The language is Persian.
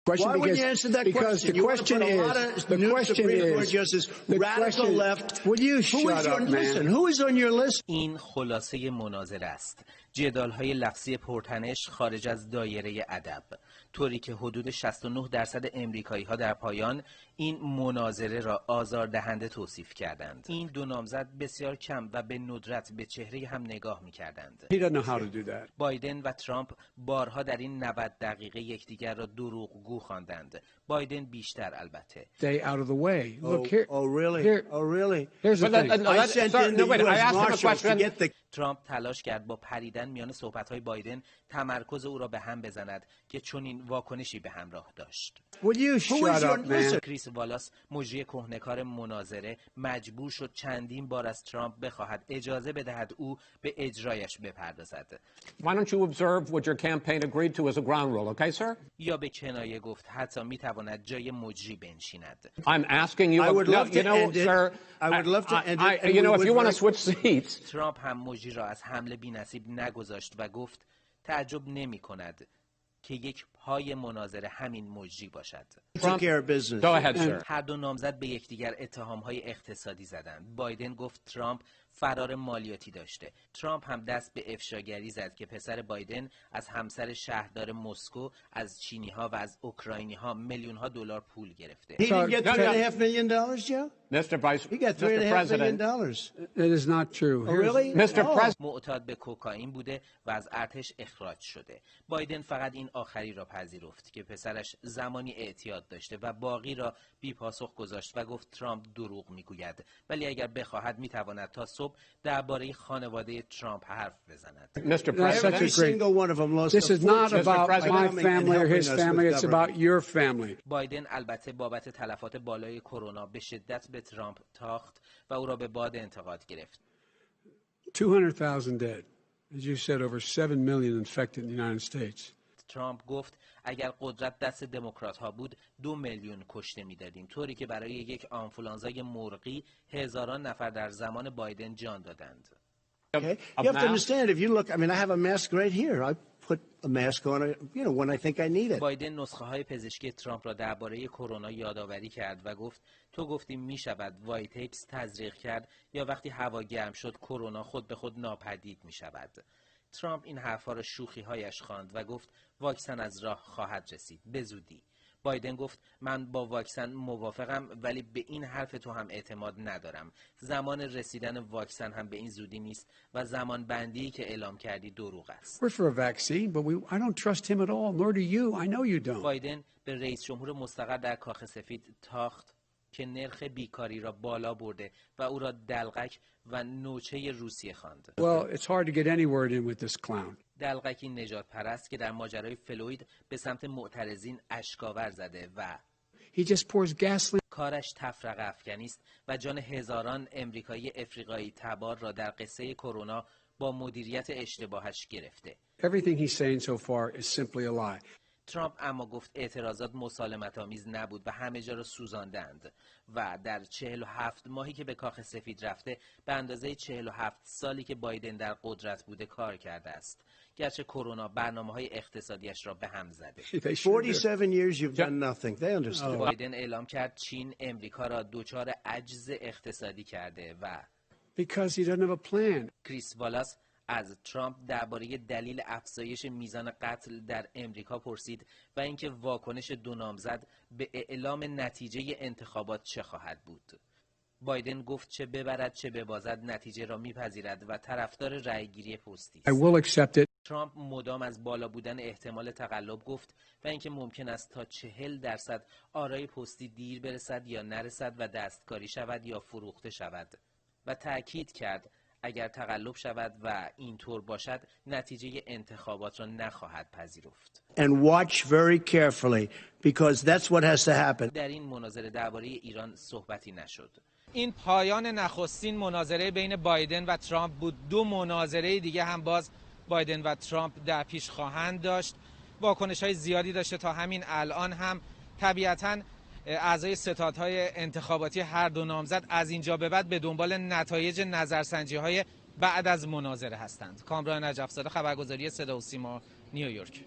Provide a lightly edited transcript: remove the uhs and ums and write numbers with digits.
Why would you answer that question? You want to put a lot of new Supreme Court justices, radical left. Will you shut up, man? Who is on your list? این خلاصه مناظره است. ҷидолҳои لفظی پرتنش خارج از دایره ادب، طوری که حدود 69% امریکایی‌ها در پایان این مناظره را آزاردهنده توصیف کردند. این دو نامزد بسیار کم و به ندرت به چهره هم نگاه می‌کردند. بایدن و ترامپ بارها در این 90 دقیقه یکدیگر را دروغگو خواندند. بایدن بیشتر البته. Stay out of the way. Look here. Oh really? Oh really? Here's the thing. I sent in the U.S. Marshals to get the ترامپ تلاش کرد با پریدن میان صحبت‌های بایدن تمرکز او را به هم بزند که چنین واکنشی به همراه داشت. کریس والاس، مجری کهنه‌کار مناظره، مجبور شد چندین بار از ترامپ بخواهد اجازه بدهد او به اجرایش بپردازد. Why don't you observe what your campaign agreed to as a ground rule, okay, sir? یا به کنایه گفت حتی میتواند جای مجری بنشیند. I'm asking you, sir. I would love to end it. You know, if you want to switch seats. ترامپ هم مجری را از حمله بی‌نصیب نگذاشت و گفت تعجب نمی کند که یک پای مناظره همین مجری باشد. هر دو نامزد به یکدیگر اتهام‌های اقتصادی زدند. بایدن گفت ترامپ فرار مالیاتی داشته. ترامپ هم دست به افشاگری زد که پسر بایدن از همسر شهردار مسکو، از چینی‌ها و از اوکراینی‌ها میلیون‌ها دلار پول گرفته. معتاد به کوکائین بوده و از ارتش اخراج شده. بایدن فقط این آخری را پذیرفت که پسرش زمانی اعتیاد داشته و باقی را بی پاسخ گذاشت و گفت ترامپ دروغ میگوید، ولی اگر بخواهد میتواند تا صبح درباره خانواده ترامپ حرف بزند. بایدن البته بابت تلفات بالای کرونا به شدت به ترامپ تاخت و او را به باد انتقاد گرفت. 200,000 dead. As you said, over 7 million infected in the United States. ترامپ گفت اگر قدرت دست دموکرات‌ها بود 2 میلیون کشته می‌دادیم، طوری که برای یک آنفولانزای مرغی هزاران نفر در زمان بایدن جان دادند. Okay. You have to understand, if you look, I mean, I have a mask right here. I put a mask on, you know, when I think I need it. بایدن نسخه‌های پزشکی ترامپ را درباره کرونا یادآوری کرد و گفت تو گفتی می‌شود وایتیپس تزریق کرد یا وقتی هوا گرم شد کرونا خود به خود ناپدید می‌شود. ترامپ این حرفا را شوخی‌هایش خواند و گفت واکسن از راه خواهد رسید به زودی. بایدن گفت من با واکسن موافقم، ولی به این حرف تو هم اعتماد ندارم. زمان رسیدن واکسن هم به این زودی نیست و زمان بندی که اعلام کردی دروغ است. بایدن به رئیس جمهور مستقر در کاخ سفید تاخت که نرخ بیکاری را بالا برده و او را دلقک و نوچه روسیه خواند. دلقکی نجات پرست که در ماجرای فلوید به سمت معترضین اشکاور زده و کارش تفرقه افکنی است و جان هزاران امریکایی افریقایی تبار را در قصه کرونا با مدیریت اشتباهش گرفته. ترامپ اما گفت اعتراضات مسالمت‌آمیز نبود و همه جا را سوزاندند و در 47 ماهی که به کاخ سفید رفته به اندازه 47 سالی که بایدن در قدرت بوده کار کرده است، گرچه کرونا برنامه‌های اقتصادیش را به هم زده. 47 years you've done nothing. They understood. بایدن اعلام کرد چین امریکا را دچار عجز اقتصادی کرده و because he doesn't have a plan. کریس والاس از ترامپ درباره دلیل افزایش میزان قتل در امریکا پرسید و اینکه واکنش دو نامزد به اعلام نتیجه انتخابات چه خواهد بود. بایدن گفت چه ببرد چه ببازد نتیجه را میپذیرد و طرفدار رأیگیری پستی است. ترامپ مدام از بالا بودن احتمال تقلب گفت و اینکه ممکن است تا 40% آرای پستی دیر برسد یا نرسد و دستکاری شود یا فروخته شود و تأکید کرد اگر تقلب شود و اینطور باشد نتیجه انتخابات را نخواهد پذیرفت. And watch very carefully because that's what has to happen. در این مناظره درباره ایران صحبتی نشد. این پایان نخستین مناظره بین بایدن و ترامپ بود. 2 مناظره دیگه هم باز بایدن و ترامپ در پیش خواهند داشت. واکنش‌های زیادی داشته تا همین الان هم. طبیعتاً اعضای ستادهای انتخاباتی هر دو نامزد از اینجا به بعد به دنبال نتایج نظرسنجی‌های بعد از مناظره هستند. کامروانی نجفزاده، خبرگزاری صدا و سیما، نیویورک.